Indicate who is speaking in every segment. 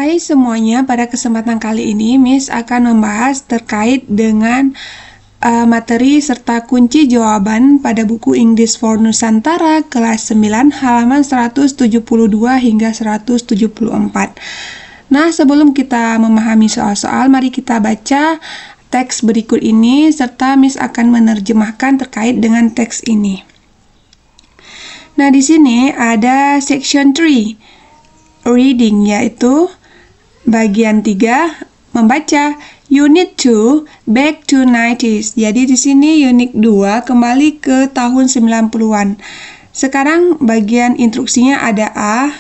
Speaker 1: Hai semuanya, pada kesempatan kali ini Miss akan membahas terkait dengan materi serta kunci jawaban pada buku English for Nusantara kelas 9 halaman 172 hingga 174. Nah, sebelum kita memahami soal-soal, mari kita baca teks berikut ini serta Miss akan menerjemahkan terkait dengan teks ini. Nah, di sini ada section 3 reading, yaitu bagian 3 membaca. Unit 2 back to 90s. Jadi di sini unit 2 kembali ke tahun 90-an. Sekarang bagian instruksinya ada A,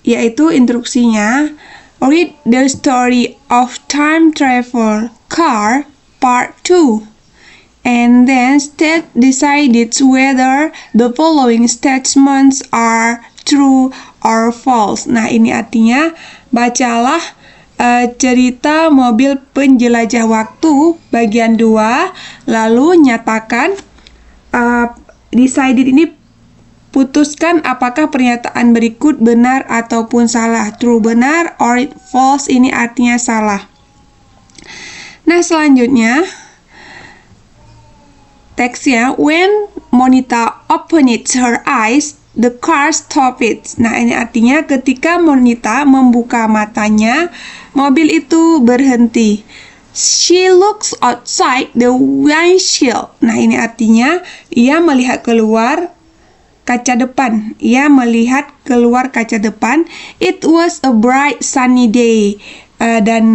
Speaker 1: yaitu instruksinya read the story of time travel car part 2 and then state decides whether the following statements are true or false. Nah, ini artinya bacalah cerita mobil penjelajah waktu bagian 2, lalu nyatakan decided ini putuskan apakah pernyataan berikut benar ataupun salah. True benar, or false ini artinya salah. Nah, selanjutnya teksnya, when Monita opened her eyes, the car stopped. Nah, ini artinya ketika Monita membuka matanya, mobil itu berhenti. She looks outside the windshield. Nah, ini artinya ia melihat keluar kaca depan. Ia melihat keluar kaca depan. It was a bright sunny day. Dan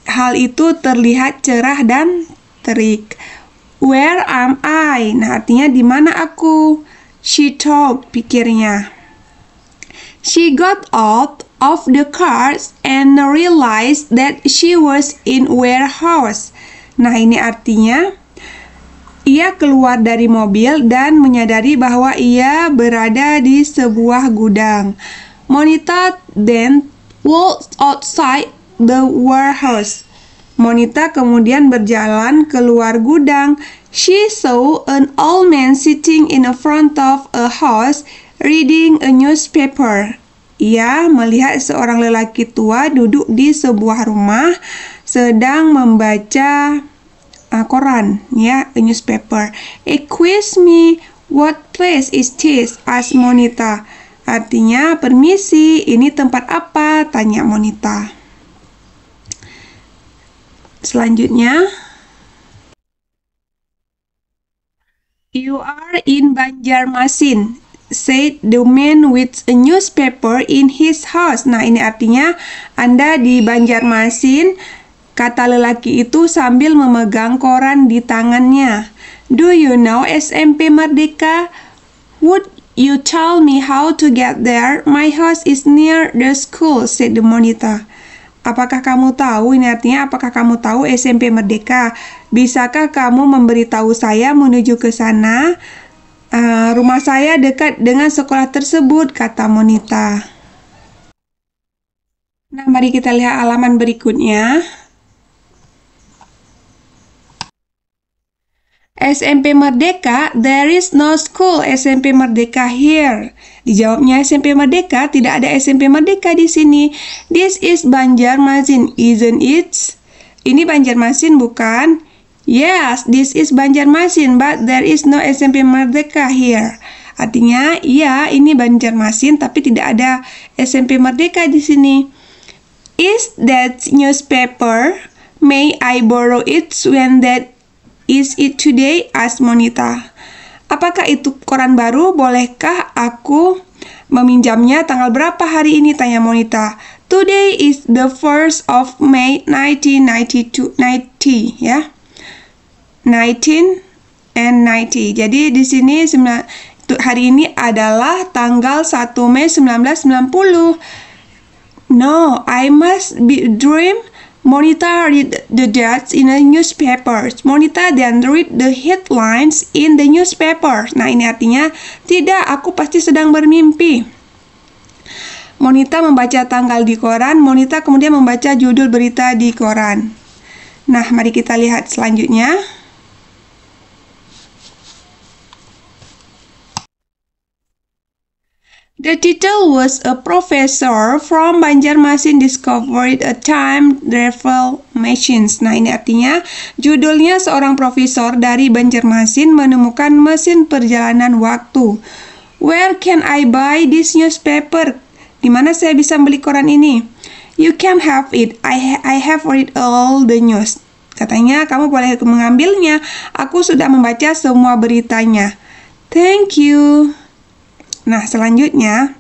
Speaker 1: hal itu terlihat cerah dan terik. Where am I? Nah, artinya di mana aku? She thought, pikirnya. She got out of the car and realized that she was in warehouse. Nah, ini artinya ia keluar dari mobil dan menyadari bahwa ia berada di sebuah gudang. Monita then walked outside the warehouse. Monita kemudian berjalan keluar gudang. She saw an old man sitting in front of a house reading a newspaper. Ia melihat seorang lelaki tua duduk di sebuah rumah sedang membaca koran, ya, a newspaper. Excuse me, what place is this? Asked Monita. Artinya, permisi, ini tempat apa? Tanya Monita. Selanjutnya, you are in Banjarmasin, said the man with a newspaper in his house. Nah, ini artinya Anda di Banjarmasin, kata lelaki itu sambil memegang koran di tangannya. Do you know SMP Merdeka? Would you tell me how to get there? My house is near the school, said the Monita. Apakah kamu tahu? Ini artinya apakah kamu tahu SMP Merdeka? Bisakah kamu memberitahu saya menuju ke sana? Rumah saya dekat dengan sekolah tersebut, kata Monita. Nah, mari kita lihat halaman berikutnya. SMP Merdeka, there is no school SMP Merdeka here. Dijawabnya SMP Merdeka, tidak ada SMP Merdeka di sini. This is Banjarmasin, isn't it? Ini Banjarmasin, bukan? Yes, this is Banjarmasin, but there is no SMP Merdeka here. Artinya, iya, ini Banjarmasin, tapi tidak ada SMP Merdeka di sini. Is that newspaper? May I borrow it? When that is it today? Asked Monita. Apakah itu koran baru? Bolehkah aku meminjamnya? Tanggal berapa hari ini? Tanya Monita. Today is the 1st of May 1992, 90, ya. 19 and 90. Jadi di sini hari ini adalah tanggal 1 Mei 1990. No, I must be dream. Monita read the dates in the newspapers. Monita then read the headlines in the newspaper. Nah, ini artinya tidak, aku pasti sedang bermimpi. Monita membaca tanggal di koran. Monita kemudian membaca judul berita di koran. Nah, mari kita lihat selanjutnya. The title was a professor from Banjarmasin discovered a time travel machines. Nah, ini artinya judulnya seorang profesor dari Banjarmasin menemukan mesin perjalanan waktu. Where can I buy this newspaper? Di mana saya bisa beli koran ini? You can have it. I have read all the news. Katanya, kamu boleh mengambilnya. Aku sudah membaca semua beritanya. Thank you. Nah, selanjutnya,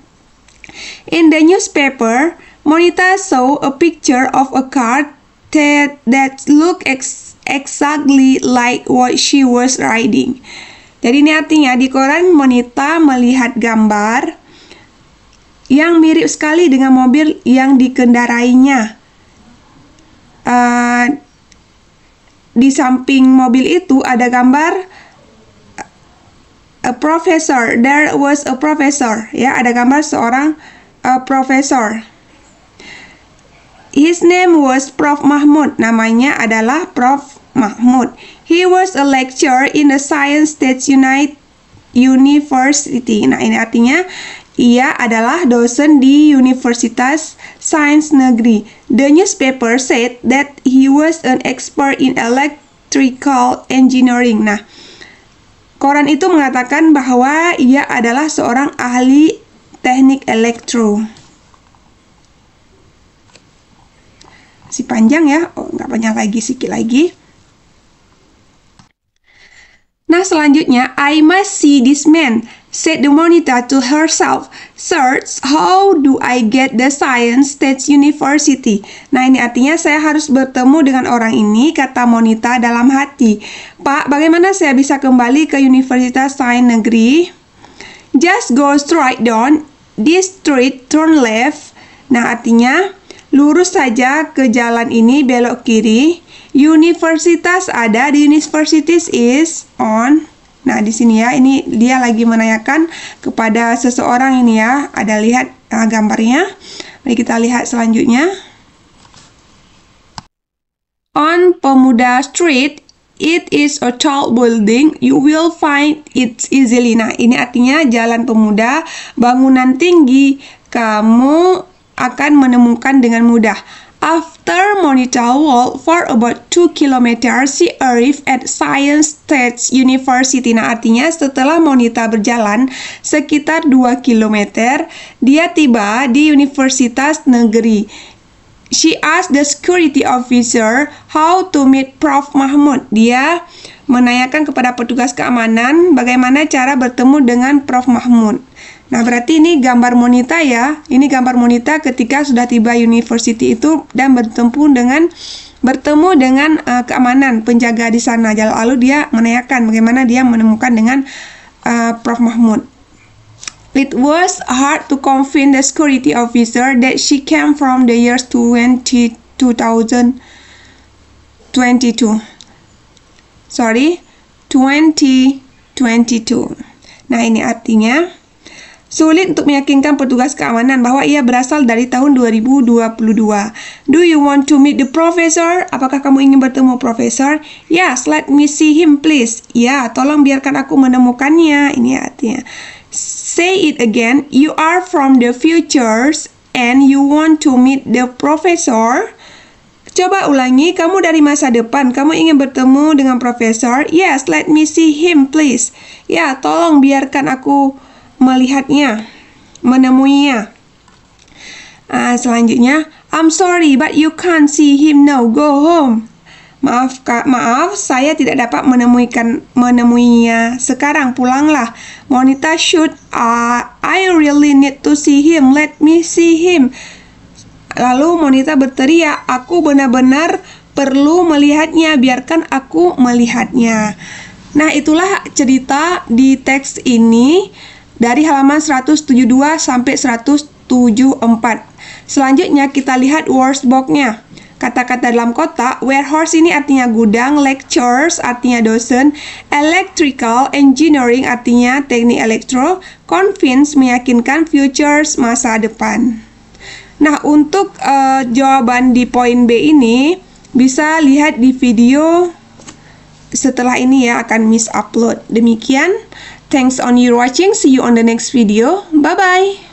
Speaker 1: in the newspaper, Monita saw a picture of a car that looked exactly like what she was riding. Jadi ini artinya di koran Monita melihat gambar yang mirip sekali dengan mobil yang dikendarainya. Di samping mobil itu ada gambar a professor. There was a professor. Ya, ada gambar seorang profesor. His name was Prof. Mahmud. Namanya adalah Prof. Mahmud. He was a lecturer in the Science State University. Nah, ini artinya ia adalah dosen di Universitas Sains Negeri. The newspaper said that he was an expert in electrical engineering. Nah, koran itu mengatakan bahwa ia adalah seorang ahli teknik elektro. Masih panjang ya? Oh, nggak panjang lagi, sedikit lagi. Nah, selanjutnya, I must see this man, said the Monita to herself. Search, how do I get the Science State University? Nah, ini artinya saya harus bertemu dengan orang ini, kata Monita dalam hati. Pak, bagaimana saya bisa kembali ke Universitas Sains Negeri? Just go straight down this street, turn left. Nah, artinya lurus saja ke jalan ini, belok kiri. Universitas ada, the universities is on. Nah, di sini ya, ini dia lagi menanyakan kepada seseorang ini ya. Ada lihat gambarnya. Mari kita lihat selanjutnya. On Pemuda Street, it is a tall building. You will find it easily. Nah, ini artinya Jalan Pemuda, bangunan tinggi. Kamu akan menemukan dengan mudah. After Monita walked for about 2 kilometers, she arrived at Science State University. Nah, artinya setelah Monita berjalan sekitar 2 kilometer, dia tiba di Universitas Negeri. She asked the security officer how to meet Prof. Mahmud. Dia menanyakan kepada petugas keamanan bagaimana cara bertemu dengan Prof. Mahmud. Nah, berarti ini gambar Monita ya. Ini gambar Monita ketika sudah tiba university itu dan bertemu dengan keamanan, penjaga di sana. Lalu dia menanyakan bagaimana dia menemukan dengan Prof. Mahmud. It was hard to convince the security officer that she came from the years 2022. Sorry, 2022. Nah, ini artinya sulit untuk meyakinkan petugas keamanan bahwa ia berasal dari tahun 2022. Do you want to meet the professor? Apakah kamu ingin bertemu profesor? Yes, let me see him please. Ya, tolong biarkan aku menemukannya. Ini artinya. Say it again. You are from the futures and you want to meet the professor? Coba ulangi, kamu dari masa depan, kamu ingin bertemu dengan profesor? Yes, let me see him please. Ya, tolong biarkan aku melihatnya, menemuinya. Selanjutnya, I'm sorry but you can't see him now. Go home. Maaf, saya tidak dapat menemuinya sekarang. Pulanglah. Monita shoot. I really need to see him. Let me see him. Lalu Monita berteriak, aku benar-benar perlu melihatnya. Biarkan aku melihatnya. Nah, itulah cerita di teks ini dari halaman 172 sampai 174. Selanjutnya kita lihat wordsbox-nya. Kata-kata dalam kotak, warehouse ini artinya gudang, lectures artinya dosen, electrical engineering artinya teknik elektro, convince meyakinkan, futures masa depan. Nah, untuk jawaban di poin B ini bisa lihat di video setelah ini ya, akan Miss upload. Demikian. Thanks on your watching. See you on the next video. Bye-bye.